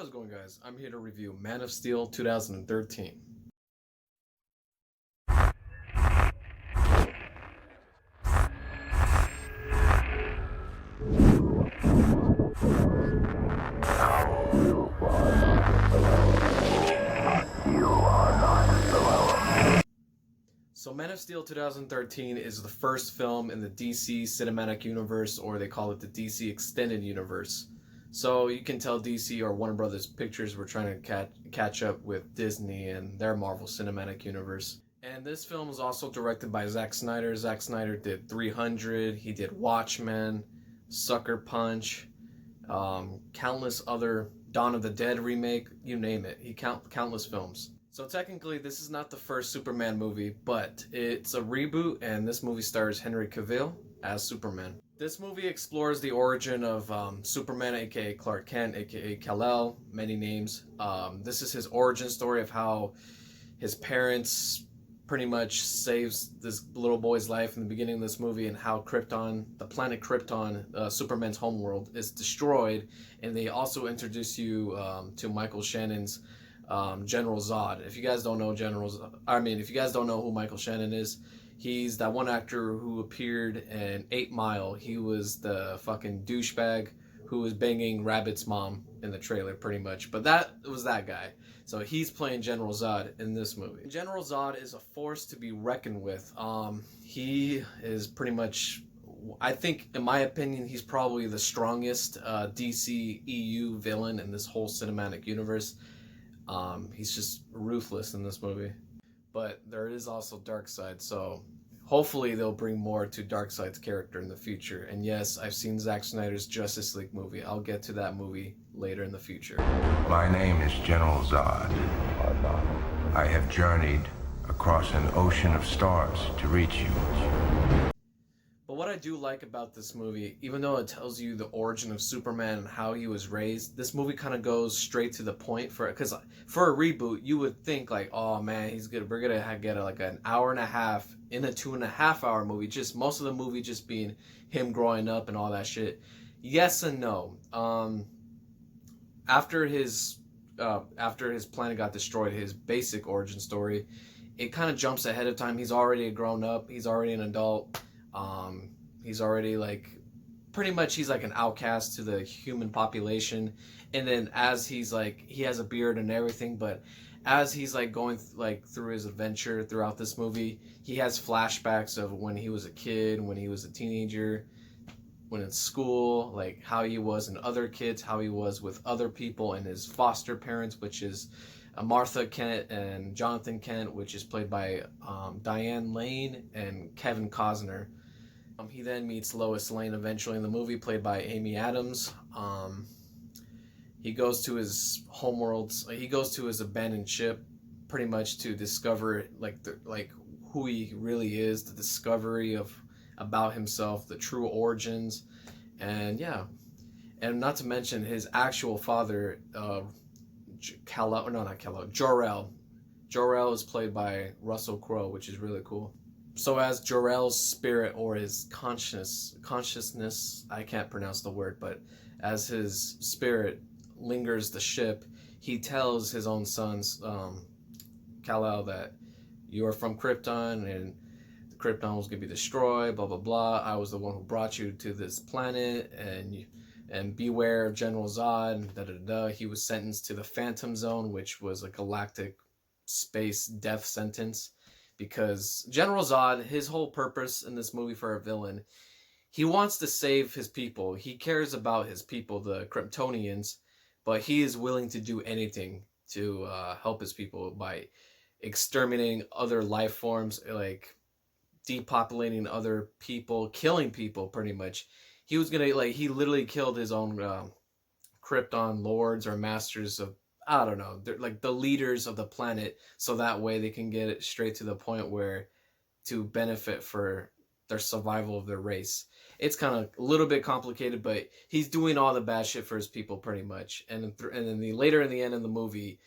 How's it going, guys? I'm here to review Man of Steel 2013. So, Man of Steel 2013 is the first film in the DC Cinematic Universe, or they call it the DC Extended Universe. So, you can tell DC or Warner Brothers Pictures were trying to catch up with Disney and their Marvel Cinematic Universe. And this film was also directed by Zack Snyder. Zack Snyder did 300, he did Watchmen, Sucker Punch, countless other Dawn of the Dead remake, you name it. He countless films. So technically, this is not the first Superman movie, but it's a reboot, and this movie stars Henry Cavill as Superman. This movie explores the origin of Superman, aka Clark Kent, aka Kal-El, many names. This is his origin story of how his parents pretty much saves this little boy's life in the beginning of this movie, and how Krypton, the planet Krypton, Superman's homeworld, is destroyed. And they also introduce you to Michael Shannon's General Zod. If you guys don't know if you guys don't know who Michael Shannon is, he's that one actor who appeared in 8 Mile. He was the fucking douchebag who was banging Rabbit's mom in the trailer, pretty much. But that was that guy. So he's playing General Zod in this movie. General Zod is a force to be reckoned with. He is pretty much, I think, in my opinion, he's probably the strongest DC EU villain in this whole cinematic universe. He's just ruthless in this movie. But there is also Darkseid, so hopefully they'll bring more to Darkseid's character in the future. And yes, I've seen Zack Snyder's Justice League movie. I'll get to that movie later in the future. My name is General Zod. I have journeyed across an ocean of stars to reach you. But what I do like about this movie, even though it tells you the origin of Superman and how he was raised, this movie kind of goes straight to the point. Because for a reboot, you would think like, oh man, we're gonna get like an hour and a half in a 2.5 hour movie. Just most of the movie just being him growing up and all that shit. Yes and no. After his planet got destroyed, his basic origin story, it kind of jumps ahead of time. He's already a grown up. He's already an adult. He's already like, pretty much he's like an outcast to the human population. And then as he's like, he has a beard and everything, but as he's like going through his adventure throughout this movie, he has flashbacks of when he was a kid, when he was a teenager, when in school, like how he was in other kids, how he was with other people and his foster parents, which is Martha Kent and Jonathan Kent, which is played by Diane Lane and Kevin Costner. He then meets Lois Lane eventually in the movie, played by Amy Adams. He goes to his homeworlds. He goes to his abandoned ship, pretty much to discover like who he really is, the discovery of about himself, the true origins, and yeah, and not to mention his actual father, Jor-El. Jor-El is played by Russell Crowe, which is really cool. So as Jor-El's spirit, or his consciousness, I can't pronounce the word, but as his spirit lingers the ship, he tells his own sons, Kal-El, that you are from Krypton and Krypton was gonna be destroyed, blah blah blah. I was the one who brought you to this planet, and beware of General Zod. Da da da. He was sentenced to the Phantom Zone, which was a galactic space death sentence. Because General Zod, his whole purpose in this movie for a villain, he wants to save his people. He cares about his people, the Kryptonians, but he is willing to do anything to help his people by exterminating other life forms, like depopulating other people, killing people, pretty much. He was gonna, he literally killed his own Krypton lords or masters of, I don't know, they're like the leaders of the planet, so that way they can get it straight to the point where to benefit for their survival of their race. It's kind of a little bit complicated, but he's doing all the bad shit for his people pretty much. And then later in the end of the movie,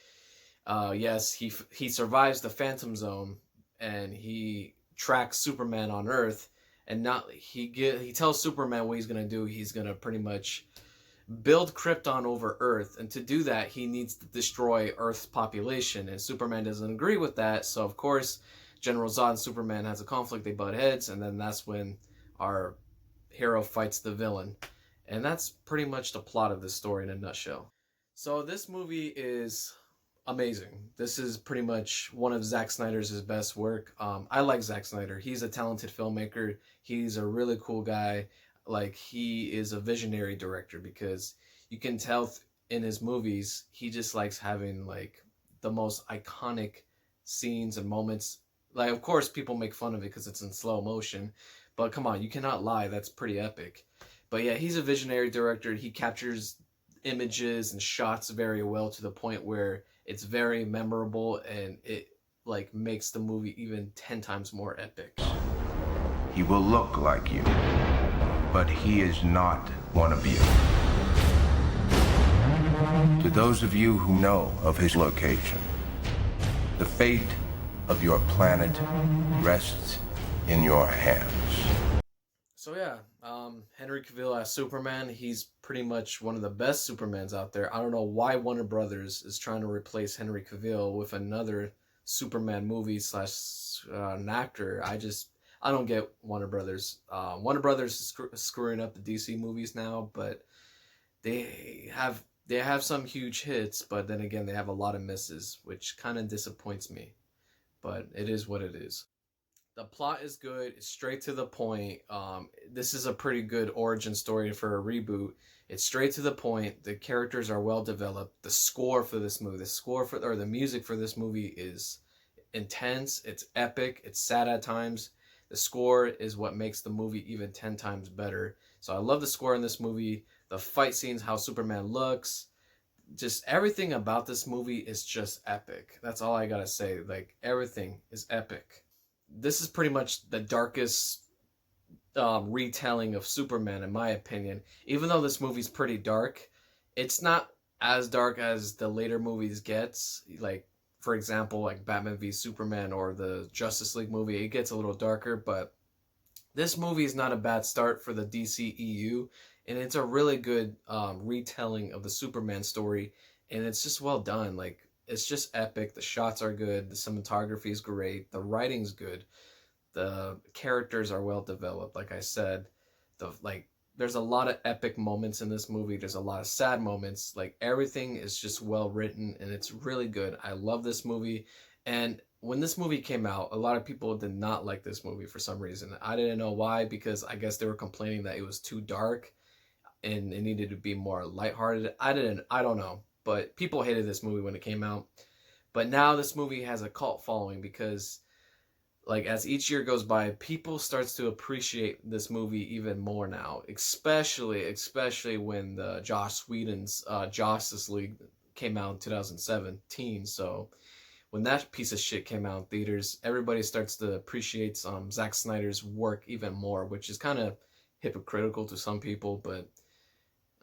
yes, he survives the Phantom Zone, and he tracks Superman on Earth, and not he tells Superman what he's gonna do. He's gonna pretty much build Krypton over Earth, and to do that he needs to destroy Earth's population, and Superman doesn't agree with that. So of course General Zod and Superman has a conflict, they butt heads, and then that's when our hero fights the villain. And that's pretty much the plot of this story in a nutshell. So this movie is amazing. This is pretty much one of Zack Snyder's best work. I like Zack Snyder. He's a talented filmmaker. He's a really cool guy. Like, he is a visionary director, because you can tell in his movies he just likes having like the most iconic scenes and moments. Like, of course people make fun of it because it's in slow motion, but come on, you cannot lie, that's pretty epic. But yeah, he's a visionary director. He captures images and shots very well, to the point where it's very memorable, and it like makes the movie even 10 times more epic. He will look like you, but he is not one of you. To those of you who know of his location, the fate of your planet rests in your hands. So yeah, Henry Cavill as Superman, he's pretty much one of the best Supermans out there. I don't know why Warner Brothers is trying to replace Henry Cavill with another Superman movie slash an actor. I don't get Warner Brothers. Warner Brothers is screwing up the DC movies now, but they have some huge hits, but then again they have a lot of misses, which kind of disappoints me. But it is what it is. The plot is good. It's straight to the point. This is a pretty good origin story for a reboot. It's straight to the point. The characters are well developed. The score for this movie, the music for this movie is intense. It's epic. It's sad at times. The score is what makes the movie even 10 times better. So I love the score in this movie. The fight scenes, how Superman looks, just everything about this movie is just epic. That's all I gotta say. Like, everything is epic. This is pretty much the darkest retelling of Superman, in my opinion. Even though this movie's pretty dark, it's not as dark as the later movies gets. Like, for example, like Batman v Superman or the Justice League movie, it gets a little darker, but this movie is not a bad start for the DCEU, and it's a really good retelling of the Superman story, and it's just well done. Like, it's just epic. The shots are good. The cinematography is great. The writing's good. The characters are well developed. Like I said, there's a lot of epic moments in this movie. There's a lot of sad moments. Like, everything is just well written, and it's really good. I love this movie. And when this movie came out, a lot of people did not like this movie for some reason. I didn't know why, because I guess they were complaining that it was too dark and it needed to be more lighthearted. I don't know. But people hated this movie when it came out. But now this movie has a cult following, because like, as each year goes by, people starts to appreciate this movie even more now. Especially when the Joss Whedon's Justice League came out in 2017. So when that piece of shit came out in theaters, everybody starts to appreciate Zack Snyder's work even more, which is kind of hypocritical to some people. But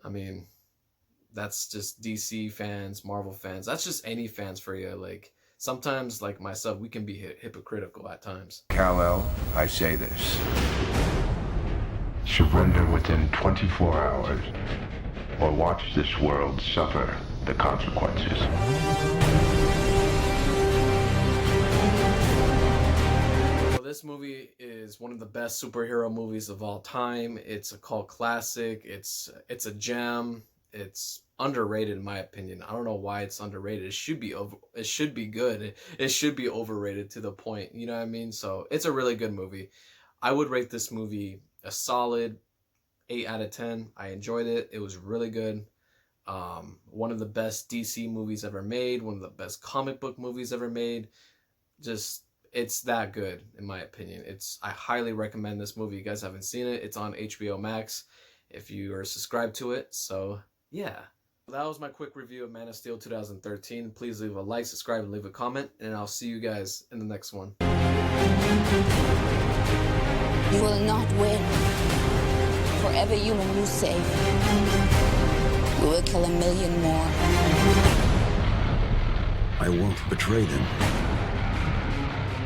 I mean, that's just DC fans, Marvel fans. That's just any fans for you. Like, sometimes, like myself, we can be hypocritical at times. Kal-El, I say this. Surrender within 24 hours, or watch this world suffer the consequences. This movie is one of the best superhero movies of all time. It's a cult classic. It's a gem. It's underrated, in my opinion. I don't know why it's underrated. It should be good. It should be overrated to the point. You know what I mean? So it's a really good movie. I would rate this movie a solid 8 out of 10. I enjoyed it. It was really good. One of the best DC movies ever made. One of the best comic book movies ever made. Just, it's that good, in my opinion. I highly recommend this movie. You guys haven't seen it, it's on HBO Max if you are subscribed to it. So yeah, that was my quick review of Man of Steel 2013. Please leave a like, subscribe, and leave a comment, and I'll see you guys in the next one. You will not win. For every human you save, we will kill 1 million more. I won't betray them.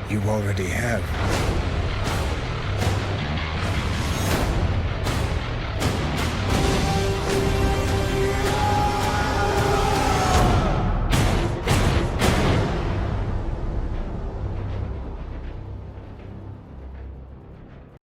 You already have.